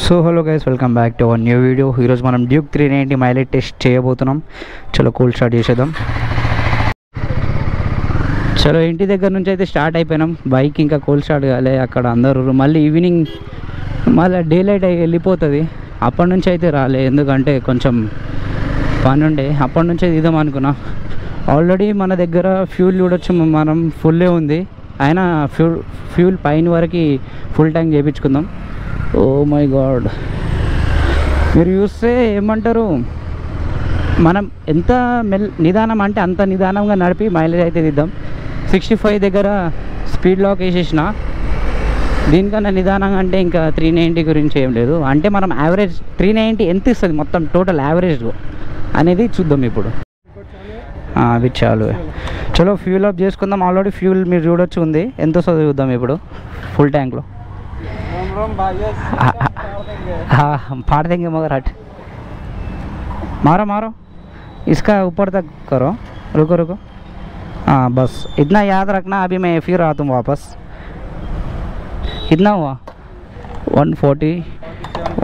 So hello guys, welcome back to our new video. ఈరోజు మనం Duke 390 mileage test చేయబోతున్నాం. చలో కూల్ స్టార్ట్ చేసేద్దాం. చలో ఇంటి దగ్గర నుంచి అయితే స్టార్ట్ అయిపోయినాం. బైక్ ఇంకా కూల్ స్టార్ట్ కాలే. అక్కడ అందరూ మళ్ళీ ఈవినింగ్ మళ్ళీ డే లైట్ వెళ్ళిపోతుంది. అప్పటి నుంచి అయితే రాలే, ఎందుకంటే కొంచెం పని ఉండే. అప్పటి నుంచి ఇద్దాం అనుకున్నా. ఆల్రెడీ మన దగ్గర ఫ్యూల్ చూడొచ్చు, మనం ఫుల్లే ఉంది. అయినా ఫ్యూల్ పైన వరకు ఫుల్ ట్యాంక్ చేయించుకుందాం. ఓ మై గాడ్, మీరు చూస్తే ఏమంటారు, మనం ఎంత నిదానం అంటే అంత నిదానంగా నడిపి మైలేజ్ అయితే ఇద్దాం. 65 దగ్గర స్పీడ్ లాక్ వేసేసిన. దీనికన్నా నిదానంగా అంటే ఇంకా 390 గురించి ఏం లేదు. అంటే మనం యావరేజ్ 390 ఎంత ఇస్తుంది మొత్తం టోటల్ యావరేజ్ అనేది చూద్దాం ఇప్పుడు. అవి చాలు. చలో ఫ్యూల్ అప్ చేసుకుందాం. ఆల్రెడీ ఫ్యూల్ మీరు చూడొచ్చు ఉంది, ఎంత వస్తుందో చూద్దాం ఇప్పుడు ఫుల్ ట్యాంక్లో. फाड़ देंगे मगर हट मारो मारो इसका ऊपर तक करो. रुको रुको, हाँ बस इतना याद रखना. अभी मैं फिर आता हूँ वापस. कितना हुआ? 140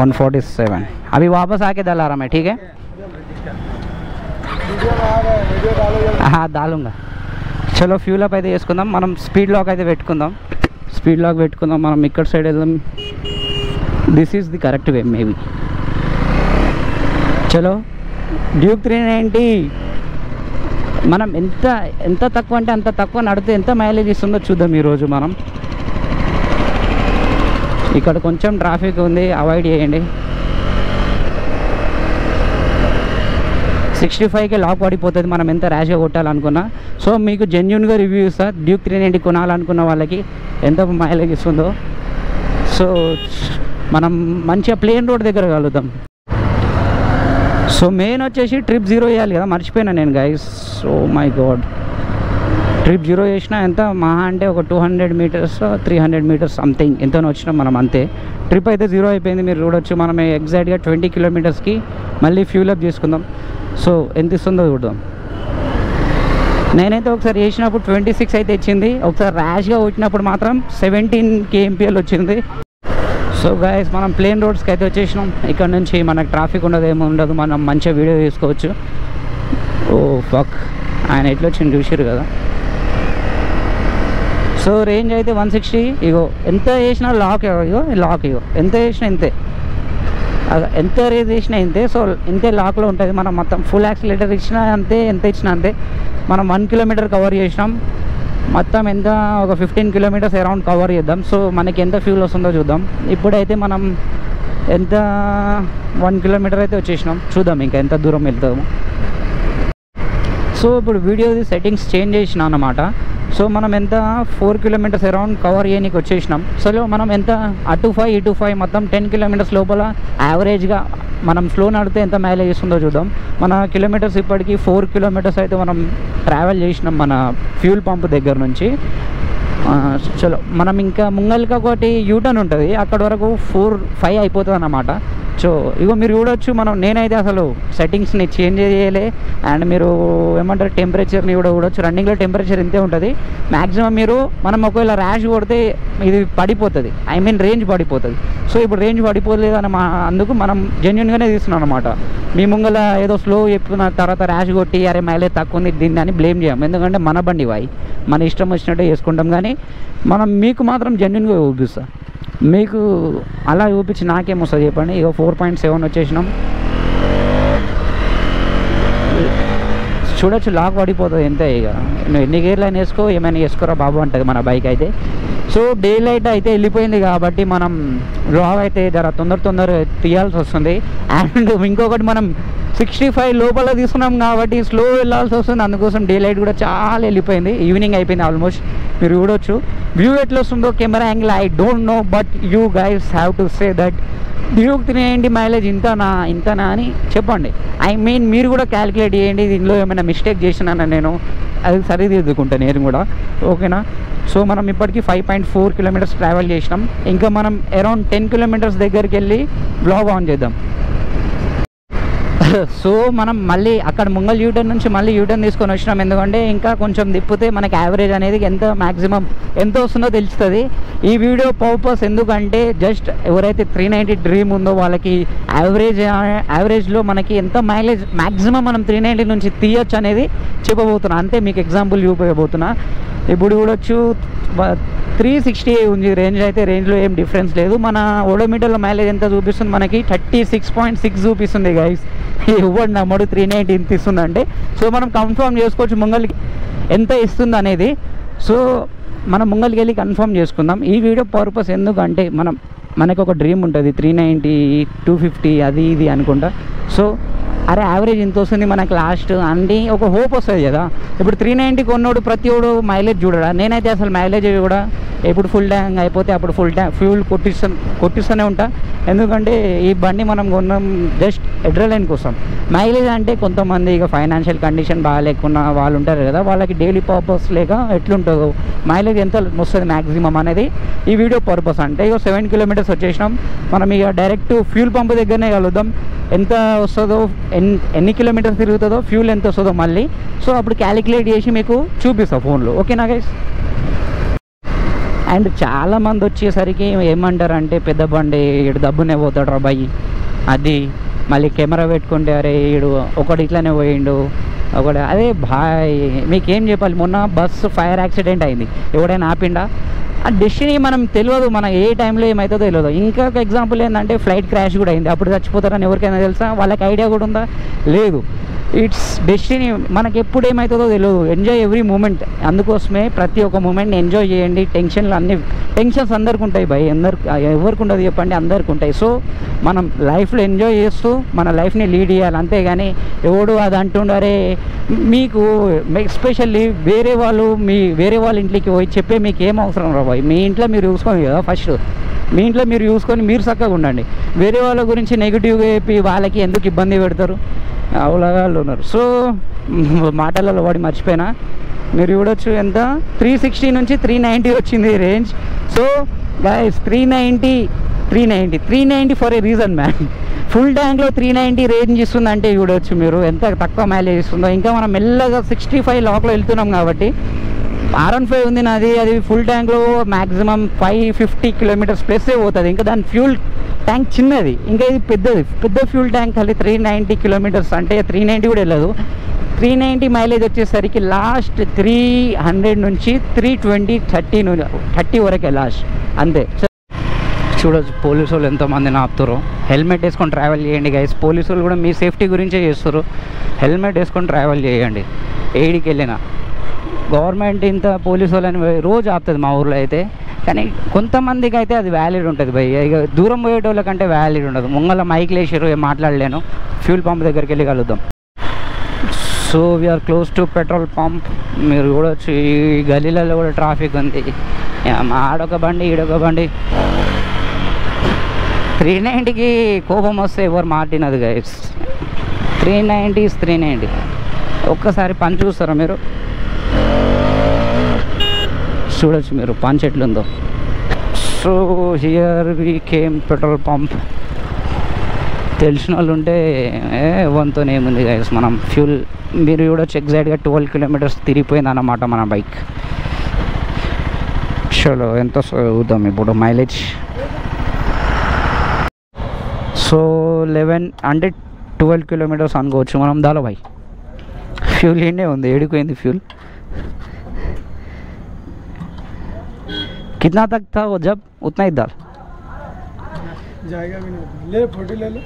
147. अभी वापस आके डाला रहा मैं, ठीक है? हाँ डालूँगा. चलो ఫ్యూల్ అప్ అయితే వేసుకుందాం. మనం స్పీడ్ లాక్ అయితే పెట్టుకుందాం. స్పీడ్ లాక్ పెట్టుకుందాం. మనం ఇక్కడ సైడ్ వెళ్దాం. This is the correct way maybe. చలో డ్యూక్ 390 మనం ఎంత తక్కువ అంటే అంత తక్కువ నడితే ఎంత మైలేజ్ ఇస్తుందో చూద్దాం ఈరోజు మనం. ఇక్కడ కొంచెం ట్రాఫిక్ ఉంది, అవాయిడ్ చేయండి. 65కి లాక్ పడిపోతుంది మనం ఎంత ర్యాష్గా కొట్టాలనుకున్నా. సో మీకు జెన్యున్గా రివ్యూ ఇస్తా. డ్యూక్ 390 కొనాలనుకున్న వాళ్ళకి ఎంత మైలేజ్ ఇస్తుందో. సో మనం మంచిగా ప్లేన్ రోడ్ దగ్గర కలుద్దాం. సో మెయిన్ వచ్చేసి ట్రిప్ 0 వేయాలి కదా, మర్చిపోయినా నేను guys. So my God, trip 0 చేసినా ఎంత మహా అంటే ఒక 200 మీటర్స్ 300 మీటర్స్ సంథింగ్ ఎంతనో వచ్చినాం మనం, అంతే. ట్రిప్ అయితే 0 అయిపోయింది, మీరు చూడొచ్చు. మనం ఎగ్జాక్ట్గా 20 కిలోమీటర్స్కి మళ్ళీ ఫ్యూల్ అప్ చేసుకుందాం. సో ఎంత ఇస్తుందో చూద్దాం. నేనైతే ఒకసారి వేసినప్పుడు 26 అయితే ఇచ్చింది. ఒకసారి ర్యాష్గా వచ్చినప్పుడు మాత్రం 17 kmpl వచ్చింది. సో గైస్, మనం ప్లేన్ రోడ్స్కి అయితే వచ్చేసినాం. ఇక్కడ నుంచి మనకు ట్రాఫిక్ ఉండదు, ఏమి ఉండదు. మనం మంచిగా వీడియో తీసుకోవచ్చు. ఓ ఫక్, ఆయన ఎట్లా వచ్చింది చూసారు కదా. సో రేంజ్ అయితే 160. ఇగో ఎంత వేసినా లాక్, ఇగో ఎంత వేసినా ఇంతే, ఎంత రేజ్ చేసినా ఇంతే. సో ఇంతే లాక్లో ఉంటుంది. మనం మొత్తం ఫుల్ యాక్సిలేటర్ ఇచ్చినా అంతే, ఎంత ఇచ్చినా అంతే. మనం 1 కిలోమీటర్ కవర్ చేసినాం. మొత్తం ఎంత ఒక 15 కిలోమీటర్స్ అరౌండ్ కవర్ చేద్దాం. సో మనకి ఎంత ఫ్యూల్ వస్తుందో చూద్దాం. ఇప్పుడైతే మనం ఎంత 1 కిలోమీటర్ అయితే వచ్చేసినాం. చూద్దాం ఇంకా ఎంత దూరం వెళ్తాము. సో ఇప్పుడు వీడియోది సెట్టింగ్స్ చేంజ్ చేసినా అన్నమాట. సో మనం ఎంత 4 కిలోమీటర్స్ అరౌండ్ కవర్ చేయడానికి వచ్చేసినాం. సో మనం ఎంత అటు 5 మొత్తం 10 కిలోమీటర్స్ లోపల యావరేజ్గా మనం స్లో నడితే ఎంత మైలేజ్ ఇస్తుందో చూద్దాం. మన కిలోమీటర్స్ ఇప్పటికీ 4 కిలోమీటర్స్ అయితే మనం ట్రావెల్ చేసినాం మన ఫ్యూల్ పంప్ దగ్గర నుంచి. చలో మనం ఇంకా ముంగల్కి ఒకటి యూటర్న్ ఉంటుంది, అక్కడ వరకు 4-5 అయిపోతుంది అన్నమాట. సో ఇగో మీరు చూడొచ్చు, నేనైతే అసలు సెట్టింగ్స్ని చేంజ్ చేయలే. అండ్ మీరు ఏమంటారు, టెంపరేచర్ని కూడా చూడొచ్చు. రన్నింగ్లో టెంపరేచర్ ఇంతే ఉంటుంది మ్యాక్సిమం. మనం ఒకవేళ ర్యాష్ కొడితే ఇది పడిపోతుంది, ఐ మీన్ రేంజ్ పడిపోతుంది. సో ఇప్పుడు రేంజ్ పడిపోలేదు అందుకు మనం జెన్యున్గానే తీస్తున్నాం అనమాట. మీ ముంగల ఏదో స్లో చెప్పిన తర్వాత ర్యాష్ కొట్టి అరే మైలేజ్ తక్కువ ఉంది దీన్ని అని బ్లేమ్ చేయం. ఎందుకంటే మన బండి వాయి, మన ఇష్టం వచ్చినట్టే చేసుకుంటాం. కానీ మనం మీకు మాత్రం జెన్యున్గా చూపిస్తాం. మీకు అలా చూపించి నాకేమొస్తుంది చెప్పండి. ఇక 4.7 వచ్చేసినాం. చూడొచ్చు లాక్ పడిపోతుంది ఎంత. ఇక నువ్వు ఎన్ని గేర్లు అయినా వేసుకో, ఏమైనా వేసుకోరా బాబు అంటుంది మన బైక్ అయితే. సో డే లైట్ అయితే వెళ్ళిపోయింది కాబట్టి మనం లాగ్ అయితే జర తొందర తీయాల్సి వస్తుంది. అండ్ ఇంకొకటి, మనం 65 లోపల తీసుకున్నాం కాబట్టి స్లో వెళ్ళాల్సి వస్తుంది. అందుకోసం డే లైట్ కూడా చాలా వెళ్ళిపోయింది. ఈవినింగ్ అయిపోయింది ఆల్మోస్ట్. మీరు చూడొచ్చు వ్యూ ఎట్లా వస్తుందో camera angle I don't know, but you guys have to say that Duke 390 mileage ఇంతనా అని చెప్పండి. ఐ మీన్ మీరు కూడా క్యాలిక్యులేట్ చేయండి. దీనిలో ఏమైనా మిస్టేక్ చేసినానా నేను అది సరిదిద్దుకుంటాను నేను కూడా, ఓకేనా? సో మనం ఇప్పటికీ 5.4 కిలోమీటర్స్ ట్రావెల్ చేసినాం. ఇంకా మనం అరౌండ్ 10 కిలోమీటర్స్ దగ్గరికి వెళ్ళి బ్లాగ్ ఆన్ చేద్దాం. సో మనం మళ్ళీ అక్కడ ముంగల్ యూటర్న్ నుంచి మళ్ళీ యూటర్న్ తీసుకొని వచ్చినాం, ఎందుకంటే ఇంకా కొంచెం తిప్పితే మనకి యావరేజ్ అనేది ఎంత మ్యాక్సిమం ఎంత వస్తుందో తెలుస్తుంది. ఈ వీడియో పర్పస్ ఎందుకంటే జస్ట్ ఎవరైతే 390 డ్రీమ్ ఉందో వాళ్ళకి యావరేజ్లో మనకి ఎంత మైలేజ్ మ్యాక్సిమం మనం 390 నుంచి తీయొచ్చు అనేది చెప్పబోతున్నా. అంతే మీకు ఎగ్జాంపుల్ చూపించబోతున్నా. ఇప్పుడు చూడొచ్చు 360 ఉంది రేంజ్, అయితే రేంజ్లో ఏం డిఫరెన్స్ లేదు. మన ఓడోమీటర్లో మైలేజ్ ఎంత చూపిస్తుంది మనకి 36.6 చూపిస్తుంది గైస్. ఇవ్వండి నమ్మడు 390 ఎంత ఇస్తుందంటే. సో మనం కన్ఫర్మ్ చేసుకోవచ్చు ముంగల్కి ఎంత ఇస్తుంది అనేది. సో మనం ముంగల్కి వెళ్ళి కన్ఫర్మ్ చేసుకుందాం. ఈ వీడియో పర్పస్ ఎందుకంటే మనకు ఒక డ్రీమ్ ఉంటుంది 390 250 అది ఇది అనుకుంటా. సో అరే యావరేజ్ ఇంత వస్తుంది మనకు లాస్ట్ అని ఒక హోప్ వస్తుంది కదా. ఇప్పుడు 390 కొన్నోడు ప్రతి ఒడు మైలేజ్ చూడడా, నేనైతే అసలు మైలేజ్ కూడా ఎప్పుడు ఫుల్ ట్యాంక్ అయిపోతే అప్పుడు ఫుల్ ట్యాంక్ ఫ్యూల్ కొట్టిస్తూనే ఉంటా. ఎందుకంటే ఈ బండి మనం కొన్నాం జస్ట్ ఎడ్రలైన్ కోసం. మైలేజ్ అంటే కొంతమంది ఇక ఫైనాన్షియల్ కండిషన్ బాగాలేకున్న వాళ్ళు ఉంటారు కదా, వాళ్ళకి డైలీ పర్పస్ లేక ఎట్లుంటుందో మైలేజ్ ఎంత వస్తుంది మ్యాక్సిమం అనేది ఈ వీడియో పర్పస్. అంటే ఇక 7 కిలోమీటర్స్ వచ్చేసినాం మనం. ఇక డైరెక్ట్ ఫ్యూల్ పంప్ దగ్గరనే కలుద్దాం. ఎంత వస్తుందో ఎన్ని కిలోమీటర్స్ తిరుగుతుందో ఫ్యూల్ ఎంత వస్తుందో మళ్ళీ. సో అప్పుడు క్యాలిక్యులేట్ చేసి మీకు చూపిస్తా ఫోన్లో. ఓకేనా గైస్? అండ్ చాలామంది వచ్చేసరికి ఏమంటారంటే పెద్ద బండి ఇటు దబ్బునే పోతాడు రా బాయ్ అది, మళ్ళీ కెమెరా పెట్టుకుంటే అరే ఈడు ఒకటి ఇట్లానే పోయిండు ఒకటి. అదే బాయ్ మీకేం చెప్పాలి, మొన్న బస్సు ఫైర్ యాక్సిడెంట్ అయింది, ఎవడైనా ఆపిండా? ఆ డెస్టినీ మనం తెలియదు, మన ఏ టైంలో ఏమవుతుందో తెలియదు. ఇంకా ఒక ఎగ్జాంపుల్ ఏంటంటే ఫ్లైట్ క్రాష్ కూడా అయింది, అప్పుడు చచ్చిపోతారని ఎవరికైనా తెలుసా? వాళ్ళకి ఐడియా కూడా ఉందా? లేదు. ఇట్స్ డెస్టినీ, మనకి ఎప్పుడు ఏమవుతుందో తెలియదు. Enjoy every moment. అందుకోసమే ప్రతి ఒక్క మూమెంట్ని ఎంజాయ్ చేయండి. టెన్షన్స్ అందరికి ఉంటాయి భయ్, ఎవరికి ఉండదు చెప్పండి, అందరికి ఉంటాయి. సో మనం లైఫ్లో ఎంజాయ్ చేస్తూ మన లైఫ్ని లీడ్ చేయాలి, అంతేగాని ఎవడు అది అంటుండారే మీకు ఎస్పెషల్లీ వేరే వాళ్ళ ఇంట్లోకి పోయి చెప్పే మీకు ఏం అవసరం రా బాయ్. మీ ఇంట్లో మీరు చూసుకోండి కదా ఫస్ట్. మీ ఇంట్లో మీరు చూసుకొని మీరు చక్కగా ఉండండి. వేరే వాళ్ళ గురించి నెగిటివ్గా చెప్పి వాళ్ళకి ఎందుకు ఇబ్బంది పెడతారు? అవలగాళ్ళు ఉన్నారు. సో మాటలలో వాడి మర్చిపోయినా, మీరు చూడొచ్చు ఎంత 360 నుంచి 390 వచ్చింది range. So guys 390 for a reason man. Full ట్యాంక్లో 390 రేంజ్ ఇస్తుందంటే చూడవచ్చు మీరు ఎంత తక్కువ మైలేజ్ ఇస్తుందో. ఇంకా మనం మెల్లగా 65 లాక్లో వెళ్తున్నాం కాబట్టి R15 ఉంది నాది, అది ఫుల్ ట్యాంక్లో మ్యాక్సిమం 550 కిలోమీటర్స్ ప్లస్సే పోతుంది. ఇంకా దాని ఫ్యూల్ ట్యాంక్ చిన్నది, ఇంకా ఇది పెద్ద ఫ్యూల్ ట్యాంక్ కలిసి 390 కిలోమీటర్స్ అంటే 390 కూడా వెళ్ళదు. 390 మైలేజ్ వచ్చేసరికి లాస్ట్ 300 నుంచి 320 30 వరకే లాస్ట్, అంతే. చూడొచ్చు పోలీసు వాళ్ళు ఎంతోమందిని ఆపుతారు. హెల్మెట్ వేసుకొని ట్రావెల్ చేయండి గైస్. పోలీసు వాళ్ళు కూడా మీ సేఫ్టీ గురించే చేస్తారు. హెల్మెట్ వేసుకొని ట్రావెల్ చేయండి ఏడికి వెళ్ళినా. గవర్నమెంట్ ఇంత పోలీసు వాళ్ళని రోజు ఆపుతుంది మా ఊర్లో అయితే, కానీ కొంతమందికి అయితే అది వ్యాలిడ్ ఉంటుంది భయ్. ఇక దూరం పోయేటోళ్ళకంటే వ్యాలిడ్ ఉండదు. ముంగల మైక్ లేచారు, ఏం మాట్లాడలేను. ఫ్యూల్ పంప్ దగ్గరికి వెళ్ళి కలుద్దాం. So we're close to petrol pump. మీరు చూడొచ్చు ఈ గలీలలో కూడా ట్రాఫిక్ ఉంది. ఆడొక బండి ఈడొక బండి. 390కి కోపం వస్తే ఎవరు మాటినది గైస్. 390 ఒక్కసారి పని చూస్తారా మీరు? చూడొచ్చు మీరు పంచ్ ఎట్లుందో. So here we came petrol pump. తెలిసిన వాళ్ళు ఉంటే ఎవరితో ఏముంది గైస్, మనం ఫ్యూల్ మీరు చూడొచ్చు ఎగ్జాక్ట్గా 12 కిలోమీటర్స్ తిరిగిపోయింది అన్నమాట మన బైక్. చలో ఎంత చూద్దాం ఇప్పుడు మైలేజ్. సో 11 అంటే 12 కిలోమీటర్స్ అనుకోవచ్చు మనం. దాలో భాయ్ ఫ్యూల్ ఏంటే ఉంది, ఏడిపోయింది ఫ్యూల్. कितना तक था वो जब? उतना ही दाल जाएगा भी नहीं, ले फोटो ले लो।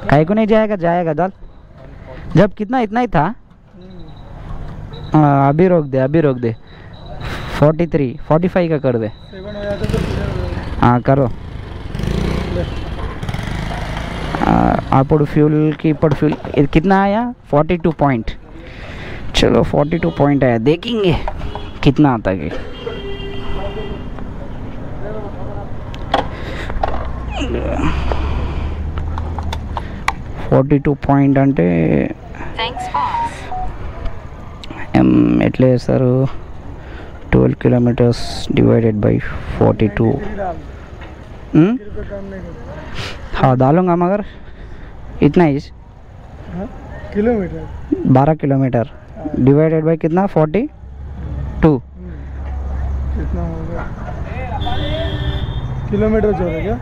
काहे को नहीं जाएगा दाल जब कितना इतना ही था। हाँ अभी रोक दे 43 45 का कर दे। 7 हो जाता तो हाँ करो. అప్పుడు ఫ్యూల్కి ఇప్పుడు ఫ్యూల్ ఇది कितना आया 42 पॉइंट. चलो 42 पॉइंट आया, देखेंगे कितना आता है. 42 పాయింట్ అంటే ఎట్లా చేస్తారు? 12 కిలోమీటర్స్ డివైడెడ్ బై 42. हाँ डालूंगा मगर इतना इज हाँ? किलोमीटर 12 किलोमीटर डिवाइडेड बाय कितना 42 कितना होगा किलोमीटर जो है क्या